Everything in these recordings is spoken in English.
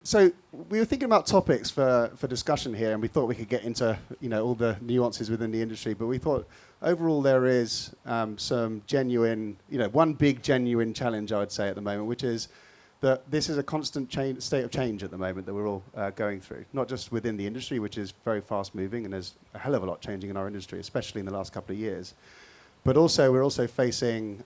So we were thinking about topics for discussion here, and we thought we could get into all the nuances within the industry. But we thought overall there is some genuine, one big genuine challenge I would say at the moment, which is that this is a constant state of change at the moment that we're all going through. Not just within the industry, which is very fast moving, and there's a hell of a lot changing in our industry, especially in the last couple of years. But also we're also facing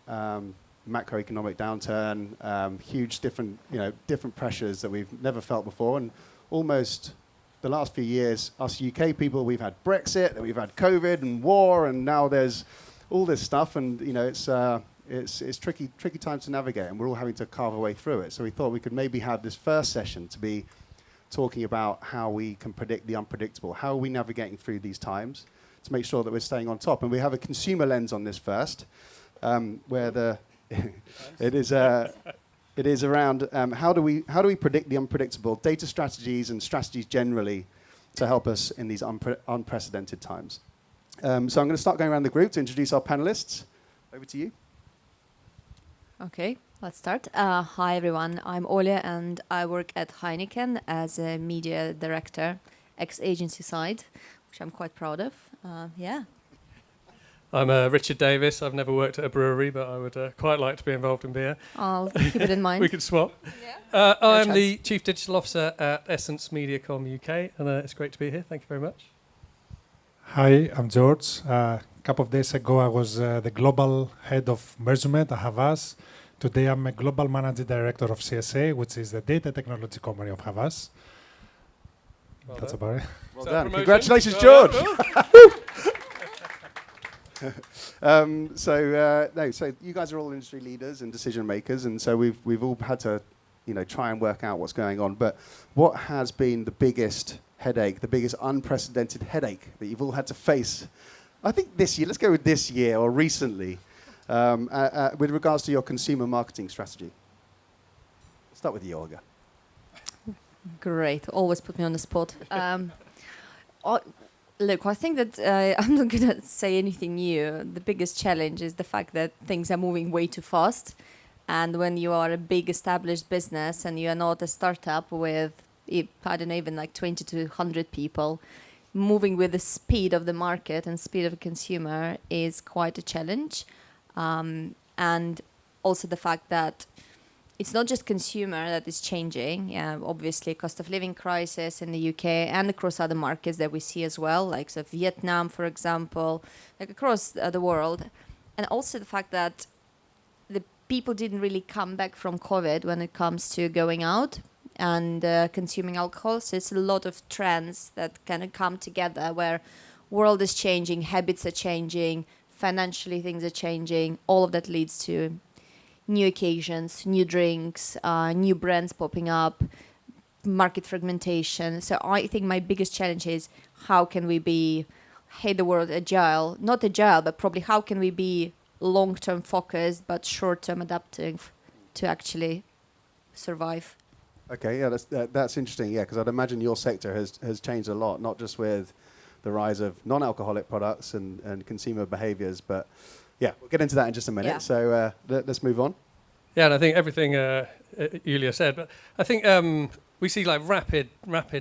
macroeconomic downturn, huge different pressures that we've never felt before. And almost the last few years, us UK people, we've had Brexit, and we've had COVID and war, and now there's all this stuff, and it's tricky times to navigate, and we're all having to carve our way through it. So we thought we could maybe have this first session to be talking about how we can predict the unpredictable. How are we navigating through these times to make sure that we're staying on top? And we have a consumer lens on this first, where it is around how do we predict the unpredictable, data strategies and strategies generally to help us in these unprecedented times. So I'm going to start going around the group to introduce our panelists. Over to you. Okay, let's start. Hi everyone, I'm Olya and I work at Heineken as a media director, ex-agency side, which I'm quite proud of. I'm Richard Davies. I've never worked at a brewery, but I would quite like to be involved in beer. I'll keep it in mind. We could swap. Yeah. I'm the Chief Digital Officer at EssenceMediacom UK, and it's great to be here. Thank you very much. Hi, I'm George. A couple of days ago, I was the Global Head of Measurement at Havas. Today, I'm a Global Managing Director of CSA, which is the data technology company of Havas. Well That's done. about it. Well So done. promotion. Congratulations, Well George. done. So you guys are all industry leaders and decision makers, and so we've all had to, try and work out what's going on. But what has been the biggest headache, the biggest unprecedented headache that you've all had to face? I think this year. Let's go with this year or recently, with regards to your consumer marketing strategy. Let's start with you, Olga. Great, always put me on the spot. Look, I think that I'm not going to say anything new. The biggest challenge is the fact that things are moving way too fast. And when you are a big established business and you are not a startup with, even like 20 to 100 people, moving with the speed of the market and speed of the consumer is quite a challenge. And also the fact that it's not just consumer that is changing. Obviously, cost of living crisis in the UK and across other markets that we see as well, like so Vietnam, for example, like across the world. And also the fact that the people didn't really come back from COVID when it comes to going out and consuming alcohol. So it's a lot of trends that kind of come together where world is changing, habits are changing, financially things are changing. All of that leads to new occasions, new drinks, new brands popping up, market fragmentation. So I think my biggest challenge is how can we be, hate the word agile, not agile, but probably how can we be long-term focused but short-term adaptive to actually survive. Okay, yeah, that's interesting. Yeah, because I'd imagine your sector has changed a lot, not just with the rise of non-alcoholic products and consumer behaviours, but yeah, we'll get into that in just a minute. Yeah. So let's move on. Yeah, and I think everything Julia said, but I think we see like rapid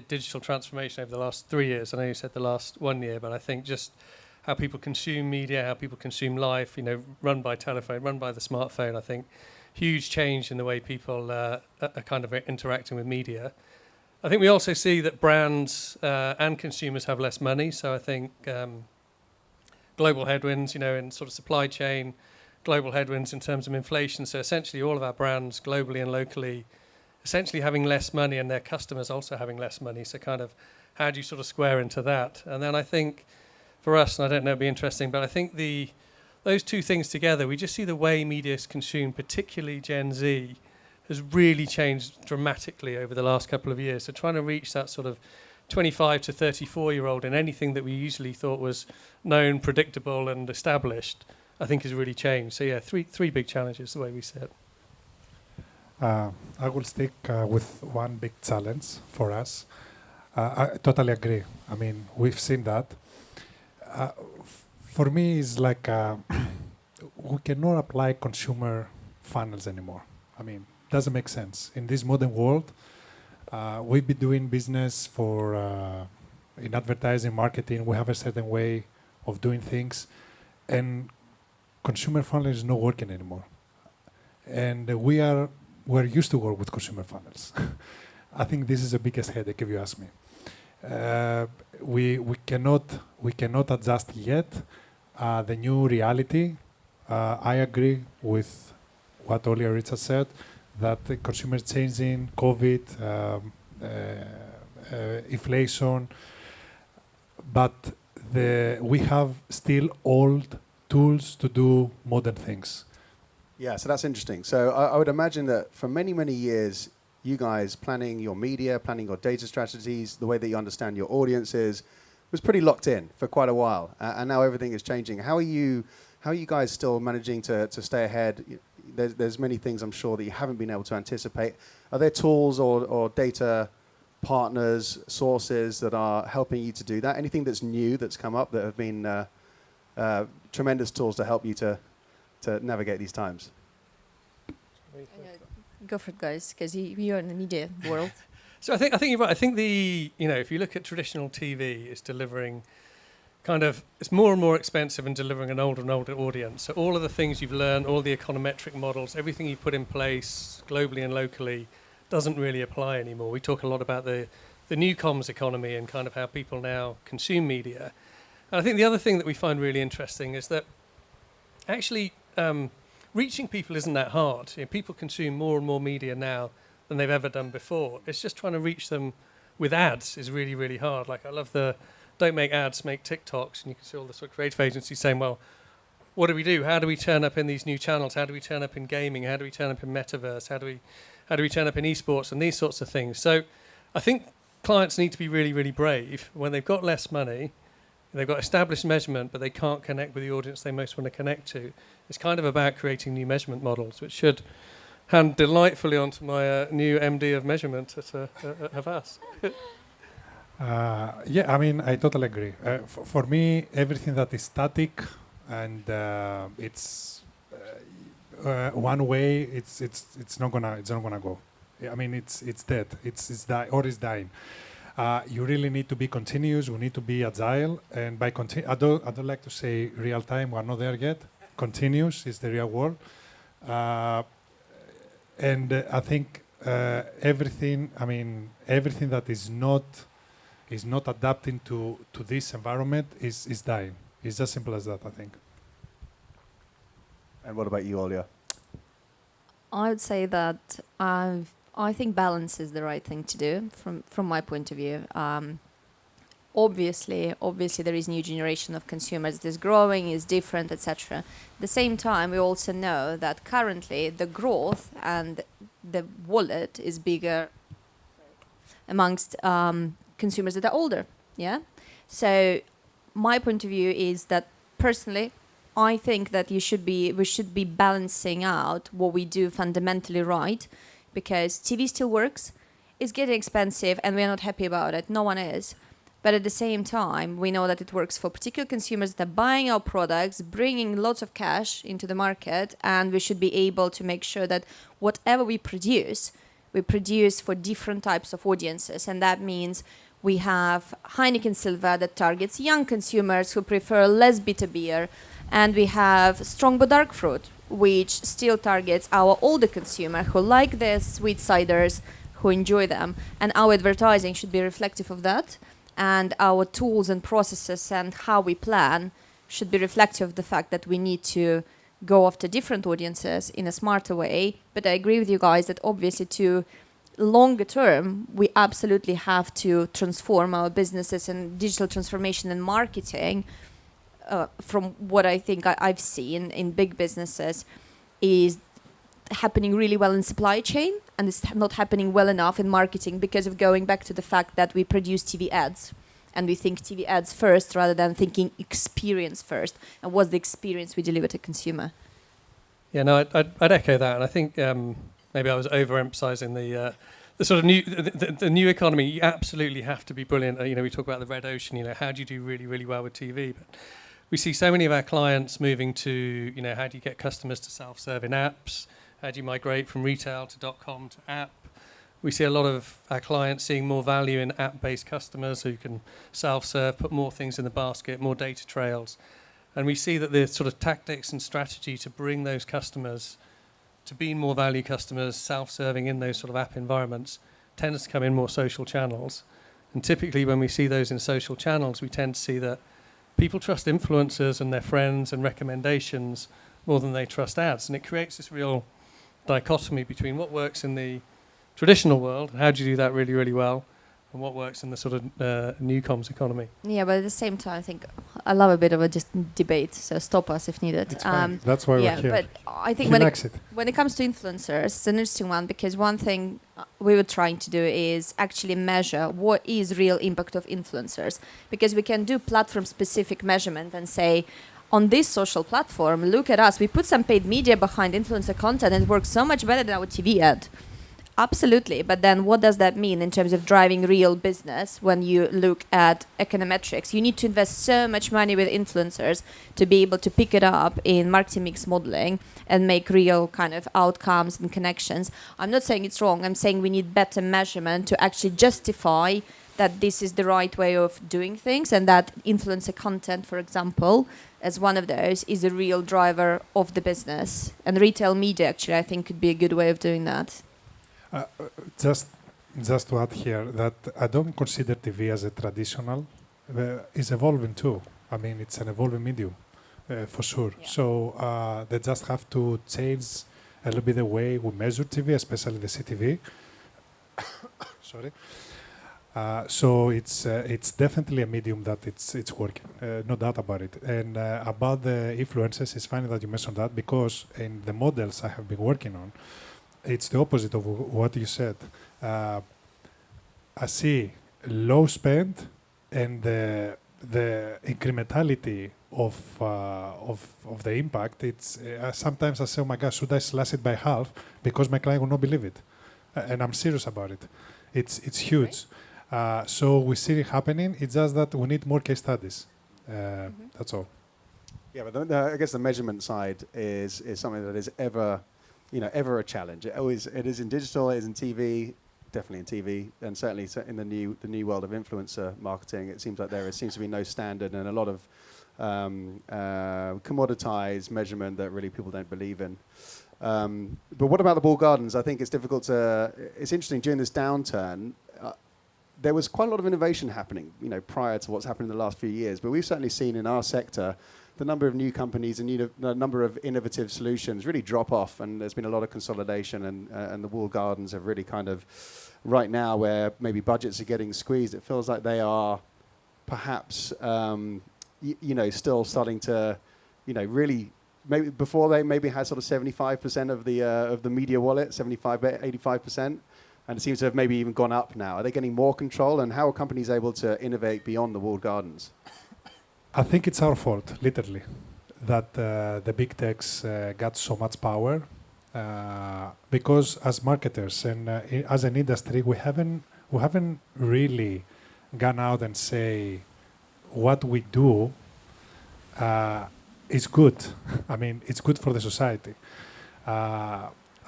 digital transformation over the last 3 years. I know you said the last 1 year, but I think just how people consume media, how people consume life, run by telephone, run by the smartphone. I think huge change in the way people are kind of interacting with media. I think we also see that brands and consumers have less money. So I think global headwinds, in sort of supply chain, global headwinds in terms of inflation. So essentially all of our brands globally and locally essentially having less money and their customers also having less money. So kind of how do you sort of square into that? And then I think for us, and I don't know, it'd be interesting, but I think those two things together, we just see the way media is consumed, particularly Gen Z, has really changed dramatically over the last couple of years. So trying to reach that sort of 25 to 34-year-old in anything that we usually thought was known, predictable and established, I think has really changed. So yeah, three big challenges the way we see it. I will stick with one big challenge for us. I totally agree. I mean, we've seen that. For me, it's like we cannot apply consumer funnels anymore. I mean, doesn't make sense. In this modern world, We've been doing business for in advertising, marketing. We have a certain way of doing things, and consumer funnel is not working anymore. And we're used to work with consumer funnels. I think this is the biggest headache, if you ask me. We cannot adjust yet. The new reality. I agree with what Olya Richard said, that the consumer is changing, COVID, inflation, but we have still old tools to do modern things. Yeah, so that's interesting. So I would imagine that for many, many years, you guys planning your media, planning your data strategies, the way that you understand your audiences, was pretty locked in for quite a while. And now everything is changing. How are you guys still managing to stay ahead? There's many things I'm sure that you haven't been able to anticipate. Are there tools or data partners, sources that are helping you to do that? Anything that's new that's come up that have been tremendous tools to help you to navigate these times? Go for it, guys, because you're in the media world. So I think you're right. I think if you look at traditional TV, it's delivering it's more and more expensive and delivering an older and older audience. So all of the things you've learned, all the econometric models, everything you put in place globally and locally doesn't really apply anymore. We talk a lot about the new comms economy and kind of how people now consume media. And I think the other thing that we find really interesting is that actually reaching people isn't that hard. People consume more and more media now than they've ever done before. It's just trying to reach them with ads is really, really hard. Like I love don't make ads, make TikToks. And you can see all the sort of creative agencies saying, well, what do we do? How do we turn up in these new channels? How do we turn up in gaming? How do we turn up in metaverse? How do we turn up in esports and these sorts of things? So I think clients need to be really, really brave when they've got less money. They've got established measurement, but they can't connect with the audience they most want to connect to. It's kind of about creating new measurement models, which should hand delightfully onto my new MD of measurement at Havas. Yeah, I mean, I totally agree. For me, everything that is static and it's one way, it's not gonna go. I mean, it's dead. It's dying. You really need to be continuous. We need to be agile, and by I don't like to say real time. We're not there yet. Continuous is the real world, and I think everything. I mean, everything that is not adapting to this environment is dying. It's as simple as that, I think. And what about you, Olya? I would say that I think balance is the right thing to do from my point of view. Obviously, there is new generation of consumers that is growing, is different, etc. At the same time, we also know that currently the growth and the wallet is bigger amongst consumers that are older. Yeah. So my point of view is that personally, I think that we should be balancing out what we do fundamentally right, because TV still works. It's getting expensive and we're not happy about it. No one is. But at the same time, we know that it works for particular consumers that are buying our products, bringing lots of cash into the market, and we should be able to make sure that whatever we produce for different types of audiences. And that means we have Heineken Silver that targets young consumers who prefer less bitter beer. And we have Strongbow Dark Fruit, which still targets our older consumer who like the sweet ciders, who enjoy them. And our advertising should be reflective of that. And our tools and processes and how we plan should be reflective of the fact that we need to go after different audiences in a smarter way. But I agree with you guys that obviously to longer term, we absolutely have to transform our businesses, and digital transformation and marketing, from what I think I've seen in big businesses, is happening really well in supply chain, and it's not happening well enough in marketing because of going back to the fact that we produce TV ads and we think TV ads first rather than thinking experience first, and what's the experience we deliver to consumer. Yeah, no, I'd echo that, and I think maybe I was overemphasizing the sort of the new economy. You absolutely have to be brilliant. We talk about the red ocean. How do you do really, really well with TV? But we see so many of our clients moving to, how do you get customers to self-serve in apps? How do you migrate from retail to .com to app? We see a lot of our clients seeing more value in app-based customers who can self-serve, put more things in the basket, more data trails. And we see that the sort of tactics and strategy to bring those customers to be more value customers, self-serving in those sort of app environments, tends to come in more social channels. And typically when we see those in social channels, we tend to see that people trust influencers and their friends and recommendations more than they trust ads. And it creates this real dichotomy between what works in the traditional world, and how do you do that really, really well, and what works in the sort of new comms economy. Yeah, but at the same time, I think I love a bit of a just debate, so stop us if needed. It's fine. That's why we're here. But I think when it comes to influencers, it's an interesting one, because one thing we were trying to do is actually measure what is real impact of influencers, because we can do platform-specific measurement and say, on this social platform, look at us, we put some paid media behind influencer content and it works so much better than our TV ad. Absolutely, but then what does that mean in terms of driving real business when you look at econometrics? You need to invest so much money with influencers to be able to pick it up in marketing mix modeling and make real kind of outcomes and connections. I'm not saying it's wrong, I'm saying we need better measurement to actually justify that this is the right way of doing things, and that influencer content, for example, as one of those, is a real driver of the business. And retail media, actually, I think could be a good way of doing that. Just to add here that I don't consider TV as a traditional. It's evolving too. I mean, it's an evolving medium, for sure. Yeah. So they just have to change a little bit the way we measure TV, especially the CTV. Sorry. So it's definitely a medium that it's working, no doubt about it. And about the influencers, it's funny that you mentioned that, because in the models I have been working on, it's the opposite of what you said. I see low spend, and the incrementality of the impact. It's sometimes I say, oh my gosh, should I slash it by half because my client will not believe it, and I'm serious about it. It's huge. So we see it happening. It's just that we need more case studies. That's all. Yeah, but I guess the measurement side is something that is ever a challenge. It is in digital, it is in TV, definitely in TV, and certainly in the new world of influencer marketing. It seems like seems to be no standard, and a lot of commoditized measurement that really people don't believe in. But what about the walled gardens? I think it's difficult to. It's interesting during this downturn. There was quite a lot of innovation happening, prior to what's happened in the last few years. But we've certainly seen in our sector the number of new companies and the number of innovative solutions really drop off, and there's been a lot of consolidation, and the walled gardens have really kind of, right now where maybe budgets are getting squeezed, it feels like they are perhaps, still starting to, really, maybe before they maybe had sort of 75% of the media wallet, 75, 85%. And it seems to have maybe even gone up now. Are they getting more control? And how are companies able to innovate beyond the walled gardens? I think it's our fault, literally, that the big techs got so much power. Because as marketers and as an industry, we haven't really gone out and say what we do is good. I mean, it's good for the society.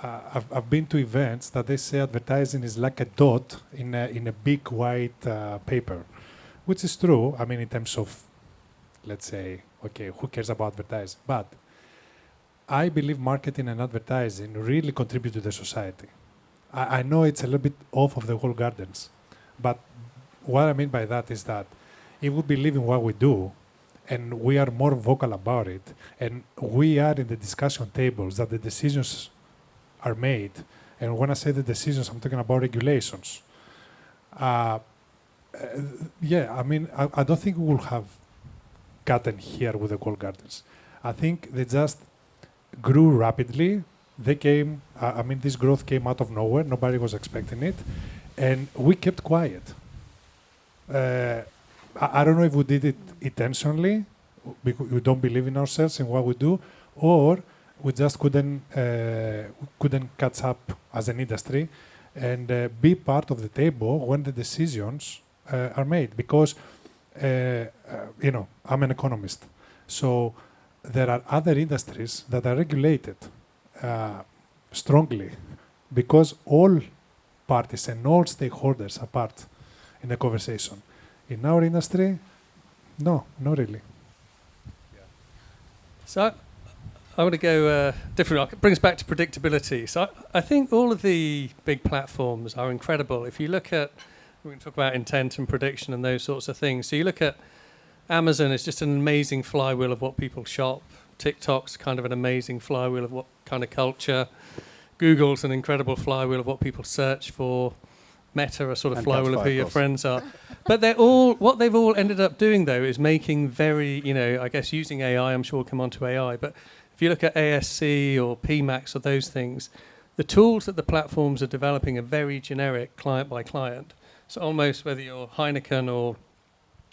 I've been to events that they say advertising is like a dot in a big white paper, which is true. I mean, in terms of, let's say, okay, who cares about advertising? But I believe marketing and advertising really contribute to the society. I know it's a little bit off of the walled gardens, but what I mean by that is that if we believe in what we do and we are more vocal about it, and we are in the discussion tables that the decisions are made, and when I say the decisions, I'm talking about regulations. I mean, I don't think we will have gotten here with the walled gardens. I think they just grew rapidly. They came, this growth came out of nowhere. Nobody was expecting it. And we kept quiet. I don't know if we did it intentionally, because we don't believe in ourselves and what we do, or we just couldn't catch up as an industry and be part of the table when the decisions are made. Because, I'm an economist. So there are other industries that are regulated strongly, because all parties and all stakeholders a part in the conversation. In our industry, no, not really. So I want to go different. It brings back to predictability. So I think all of the big platforms are incredible. If you look at, we can talk about intent and prediction and those sorts of things. So you look at Amazon, it's just an amazing flywheel of what people shop. TikTok's kind of an amazing flywheel of what kind of culture. Google's an incredible flywheel of what people search for. Meta, a sort of flywheel of who your friends are. But they're all, what they've all ended up doing though is making very, I guess using AI, I'm sure we'll come on to AI, but if you look at ASC or PMAX or those things, the tools that the platforms are developing are very generic, client by client. So almost whether you're Heineken or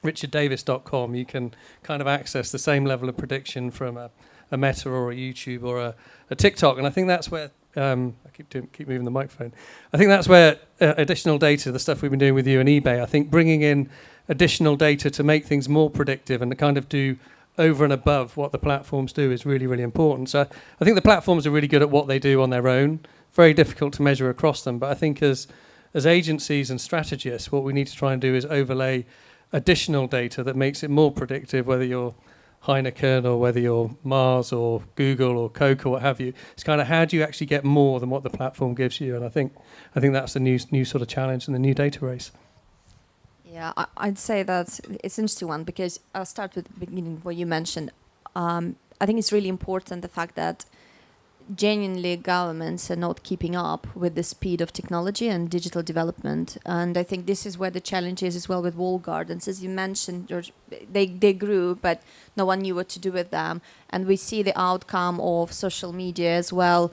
richarddavis.com, you can kind of access the same level of prediction from a Meta or a YouTube or a TikTok. And I think that's where, I keep moving the microphone. I think that's where additional data, the stuff we've been doing with you and eBay, I think bringing in additional data to make things more predictive and to kind of do over and above what the platforms do is really, really important. So I think the platforms are really good at what they do on their own. Very difficult to measure across them. But I think as agencies and strategists, what we need to try and do is overlay additional data that makes it more predictive, whether you're Heineken or whether you're Mars or Google or Coke or what have you. It's kind of how do you actually get more than what the platform gives you? And I think that's the new sort of challenge in the new data race. Yeah, I'd say that it's an interesting one because I'll start with the beginning what you mentioned. I think it's really important the fact that genuinely governments are not keeping up with the speed of technology and digital development. And I think this is where the challenge is as well with walled gardens. As you mentioned, George, they grew, but no one knew what to do with them. And we see the outcome of social media as well,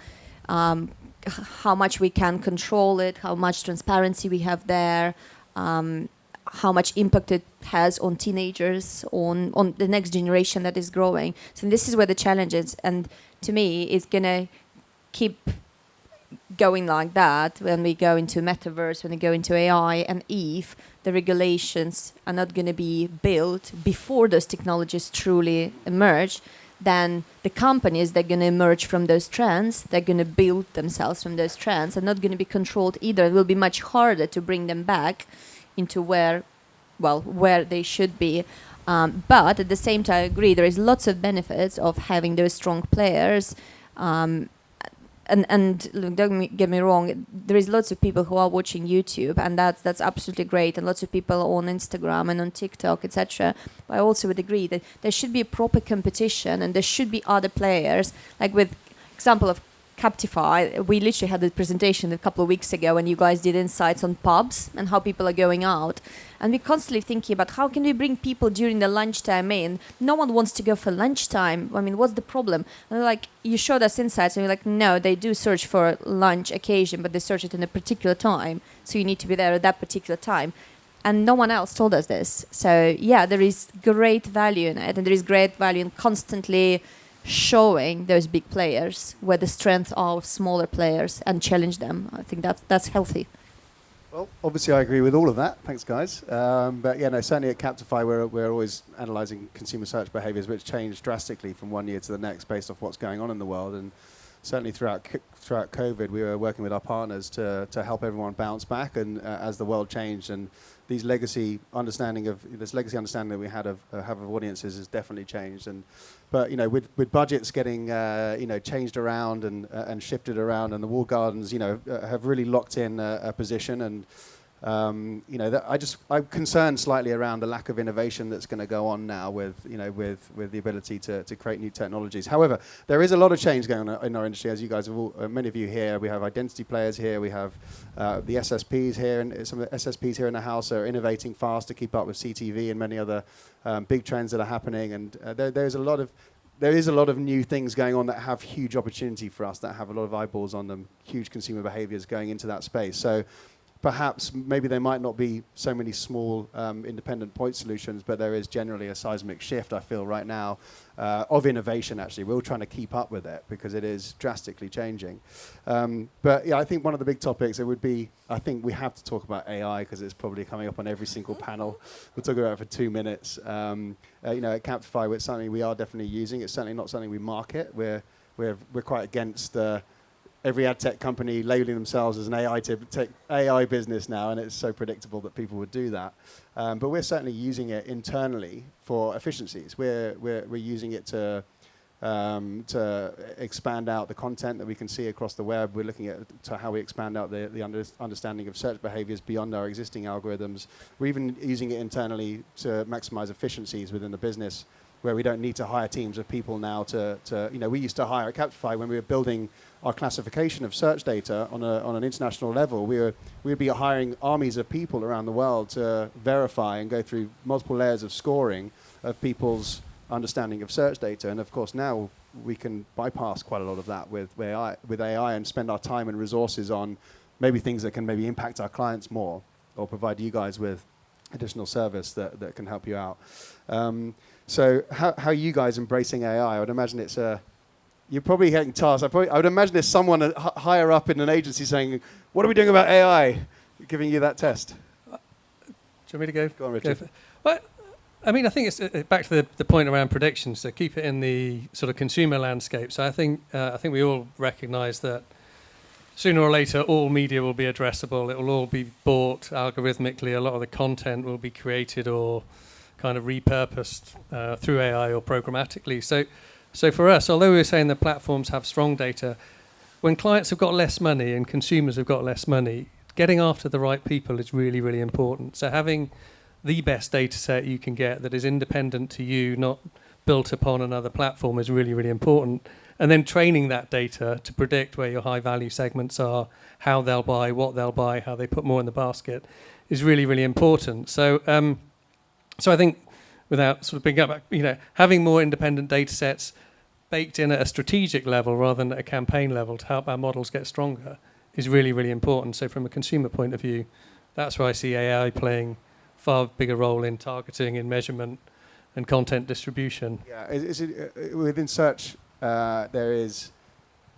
how much we can control it, how much transparency we have there, how much impact it has on teenagers, on the next generation that is growing. So this is where the challenge is. And to me, it's going to keep going like that when we go into metaverse, when we go into AI. And if the regulations are not going to be built before those technologies truly emerge, then the companies that are going to emerge from those trends, they're going to build themselves from those trends, are not going to be controlled either. It will be much harder to bring them back into where they should be. But at the same time, I agree, there is lots of benefits of having those strong players. And look, don't get me wrong, there is lots of people who are watching YouTube, and that's absolutely great, and lots of people on Instagram and on TikTok, etc. But I also would agree that there should be a proper competition, and there should be other players. Like with example of Captify, we literally had a presentation a couple of weeks ago, and you guys did insights on pubs and how people are going out. And we're constantly thinking about how can we bring people during the lunchtime in. No one wants to go for lunchtime. I mean, what's the problem? And they're like, you showed us insights, and you're like, no, they do search for lunch occasion, but they search it in a particular time. So you need to be there at that particular time. And no one else told us this. So yeah, there is great value in it, and there is great value in constantly showing those big players where the strength of smaller players and challenge them. I think that's healthy. Well, obviously I agree with all of that. Thanks, guys. But yeah, no, certainly at Captify, we're always analysing consumer search behaviours, which change drastically from one year to the next based off what's going on in the world. And certainly throughout COVID, we were working with our partners to help everyone bounce back. And as the world changed, and this legacy understanding that we had of audiences has definitely changed. But with budgets getting changed around and shifted around, and the walled gardens have really locked in a position, and I'm concerned slightly around the lack of innovation that's going to go on now with the ability to create new technologies. However, there is a lot of change going on in our industry, as you guys have many of you here. We have identity players here. We have the SSPs here, and some of the SSPs here in the house are innovating fast to keep up with CTV and many other big trends that are happening. And there is a lot of new things going on that have huge opportunity for us, that have a lot of eyeballs on them, huge consumer behaviors going into that space. So perhaps maybe there might not be so many small independent point solutions, but there is generally a seismic shift, I feel, right now of innovation, actually. We're all trying to keep up with it because it is drastically changing. But yeah, I think one of the big topics, it would be, I think we have to talk about AI because it's probably coming up on every single panel. We'll talk about it for 2 minutes. At Captify, it's something we are definitely using. It's certainly not something we market. We're quite against every ad tech company labeling themselves as an AI business now, and it's so predictable that people would do that. But we're certainly using it internally for efficiencies. We're using it to expand out the content that we can see across the web. We're looking at how we expand out the understanding of search behaviors beyond our existing algorithms. We're even using it internally to maximize efficiencies within the business, where we don't need to hire teams of people now we used to hire at Captify when we were building our classification of search data on an international level. We'd be hiring armies of people around the world to verify and go through multiple layers of scoring of people's understanding of search data. And of course now we can bypass quite a lot of that with AI and spend our time and resources on maybe things that can maybe impact our clients more, or provide you guys with additional service that can help you out. So how are you guys embracing AI? I would imagine you're probably getting tasked. I would imagine there's someone higher up in an agency saying, what are we doing about AI? Giving you that test. Do you want me to go? Go on, Richard. Well, I mean, I think it's back to the point around predictions. So keep it in the sort of consumer landscape. So I think we all recognise that sooner or later all media will be addressable. It will all be bought algorithmically. A lot of the content will be created or kind of repurposed through AI or programmatically. So for us, although we're saying the platforms have strong data, when clients have got less money and consumers have got less money, getting after the right people is really, really important. So having the best data set you can get that is independent to you, not built upon another platform, is really, really important. And then training that data to predict where your high value segments are, how they'll buy, what they'll buy, how they put more in the basket is really, really important. So I think, without sort of bringing up, having more independent data sets baked in at a strategic level rather than at a campaign level to help our models get stronger is really, really important. So from a consumer point of view, that's where I see AI playing far bigger role in targeting, in measurement, and content distribution. Yeah, within search, there is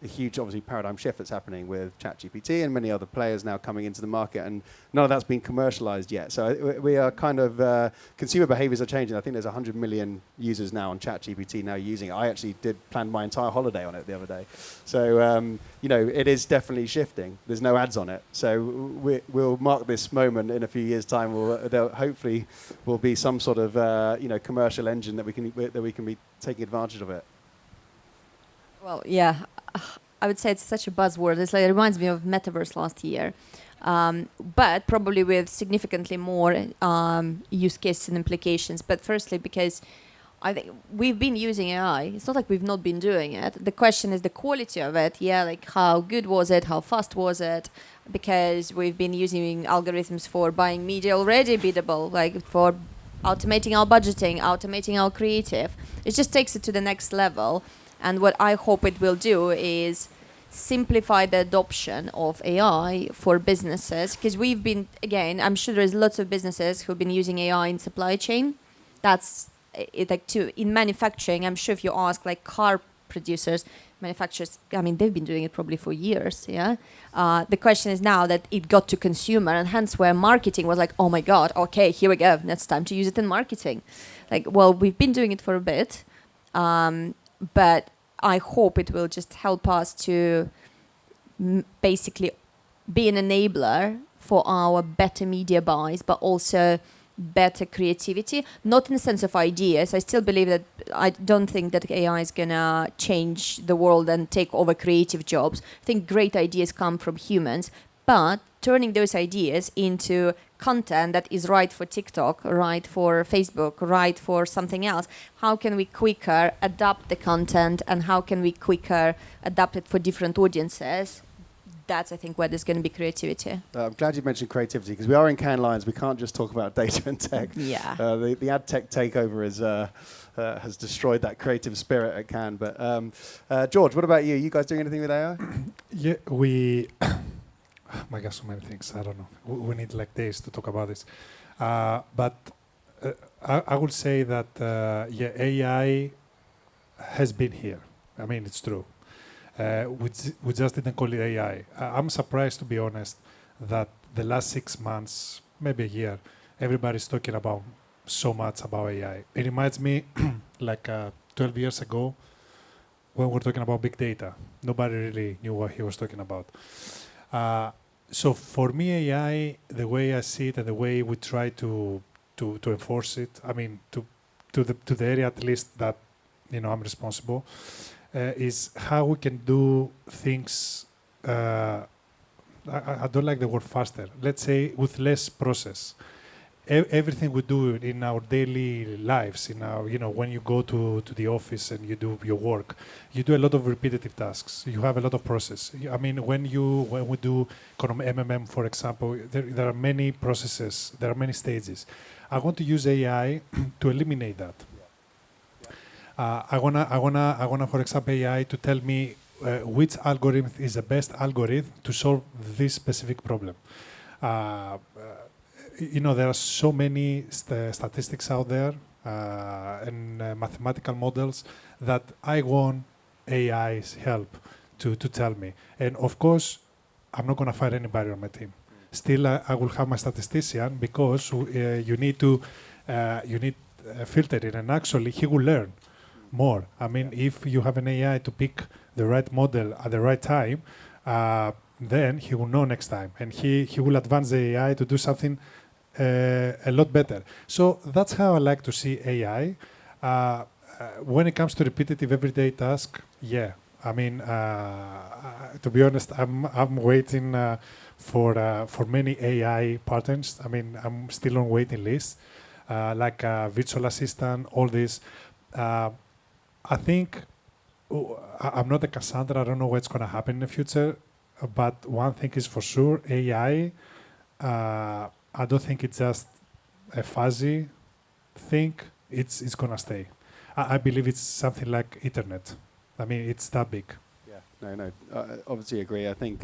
a huge, obviously, paradigm shift that's happening with ChatGPT and many other players now coming into the market, and none of that's been commercialized yet. So we are kind of, consumer behaviors are changing. I think there's 100 million users now on ChatGPT now using it. I actually did plan my entire holiday on it the other day. So, it is definitely shifting. There's no ads on it. So we'll mark this moment in a few years' time. There hopefully will be some sort of, commercial engine that we can be taking advantage of it. Well, yeah, I would say it's such a buzzword. It reminds me of metaverse last year, but probably with significantly more use cases and implications. But firstly, because I think we've been using AI. It's not like we've not been doing it. The question is the quality of it. Yeah, like how good was it? How fast was it? Because we've been using algorithms for buying media already biddable, like for automating our budgeting, automating our creative. It just takes it to the next level. And what I hope it will do is simplify the adoption of AI for businesses. Because we've been, again, I'm sure there's lots of businesses who've been using AI in supply chain. That's it, in manufacturing. I'm sure if you ask like car producers, manufacturers, I mean, they've been doing it probably for years. Yeah. The question is now that it got to consumer, and hence where marketing was like, oh my God, okay, here we go. It's time to use it in marketing. Like, well, we've been doing it for a bit. But I hope it will just help us to basically be an enabler for our better media buys, but also better creativity, not in the sense of ideas. I still believe that I don't think that AI is going to change the world and take over creative jobs. I think great ideas come from humans, but turning those ideas into content that is right for TikTok, right for Facebook, right for something else. How can we quicker adapt the content, and how can we quicker adapt it for different audiences? That's, I think, where there's going to be creativity. I'm glad you mentioned creativity, because we are in Cannes Lions. We can't just talk about data and tech. Yeah. The ad tech takeover has destroyed that creative spirit at Cannes. But George, what about you? You guys doing anything with AI? Yeah, we... my God, so many things. I don't know. We need like days to talk about this. But I would say that, AI has been here. I mean, it's true. We just didn't call it AI. I'm surprised, to be honest, that the last 6 months, maybe a year, everybody's talking about so much about AI. It reminds me, like 12 years ago, when we're talking about big data. Nobody really knew what he was talking about. So for me, AI, the way I see it and the way we try to enforce it, I mean, to the area at least that I'm responsible, is how we can do things. I don't like the word faster. Let's say with less process. Everything we do in our daily lives, in our, when you go to the office and you do your work, you do a lot of repetitive tasks. You have a lot of process. I mean, when we do MMM, for example, there are many processes, there are many stages. I want to use AI to eliminate that. I wanna, for example, AI to tell me which algorithm is the best algorithm to solve this specific problem. There are so many statistics out there and mathematical models that I want AI's help to tell me. And of course, I'm not going to fire anybody on my team. Still, I will have my statistician because you need filtering, and actually he will learn more. I mean, if you have an AI to pick the right model at the right time, then he will know next time, and he will advance the AI to do something a lot better. So that's how I like to see AI. When it comes to repetitive everyday task, yeah. I mean, to be honest, I'm waiting for many AI patterns. I mean, I'm still on waiting list, like virtual assistant, all this. I think I'm not a Cassandra. I don't know what's going to happen in the future. But one thing is for sure, AI. I don't think it's just a fuzzy thing. It's going to stay. I believe it's something like internet. I mean, it's that big. Yeah, no. Obviously agree. I think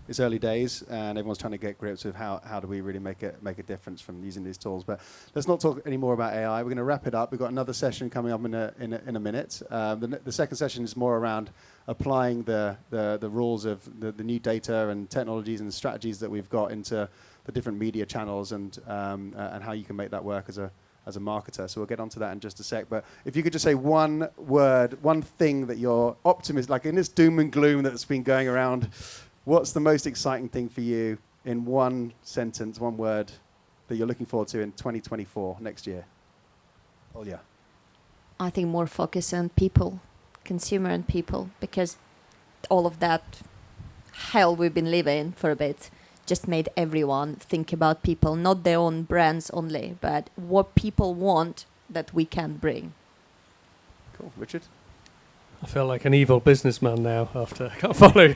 it's early days, and everyone's trying to get grips with how do we really make a difference from using these tools. But let's not talk any more about AI. We're going to wrap it up. We've got another session coming up in a minute. The second session is more around applying the rules of the new data and technologies and strategies that we've got into the different media channels and how you can make that work as a marketer. So we'll get onto that in just a sec. But if you could just say one word, one thing that you're optimistic, like in this doom and gloom that's been going around, what's the most exciting thing for you in one sentence, one word that you're looking forward to in 2024, next year? Olya. I think more focus on people, consumer and people, because all of that hell we've been living for a bit just made everyone think about people, not their own brands only, but what people want that we can bring. Cool. Richard? I feel like an evil businessman now after I can't follow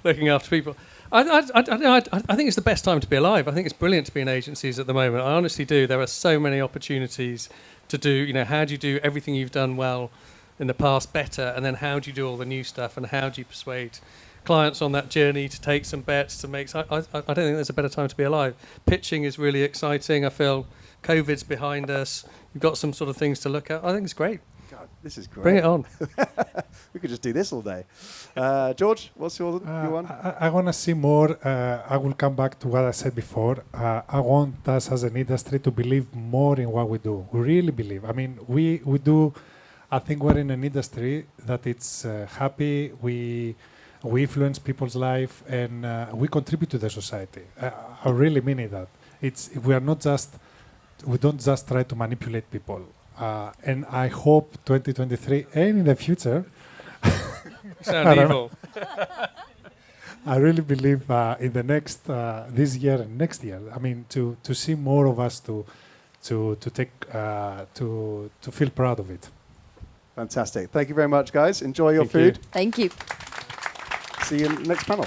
looking after people. I think it's the best time to be alive. I think it's brilliant to be in agencies at the moment. I honestly do. There are so many opportunities to do, how do you do everything you've done well in the past better, and then how do you do all the new stuff, and how do you persuade clients on that journey to take some bets to make. I don't think there's a better time to be alive. Pitching is really exciting. I feel COVID's behind us. You've got some sort of things to look at. I think it's great. God, this is great. Bring it on. We could just do this all day. George, what's your one? I want to see more. I will come back to what I said before. I want us as an industry to believe more in what we do. We really believe. I mean, we do. I think we're in an industry that it's happy. We influence people's life, and we contribute to the society. I really mean it. That we don't just try to manipulate people. And I hope 2023 and in the future. Sound evil. I really believe in the next this year and next year. I mean, to see more of us to feel proud of it. Fantastic. Thank you very much, guys. Enjoy your food. Thank you. See you in the next panel.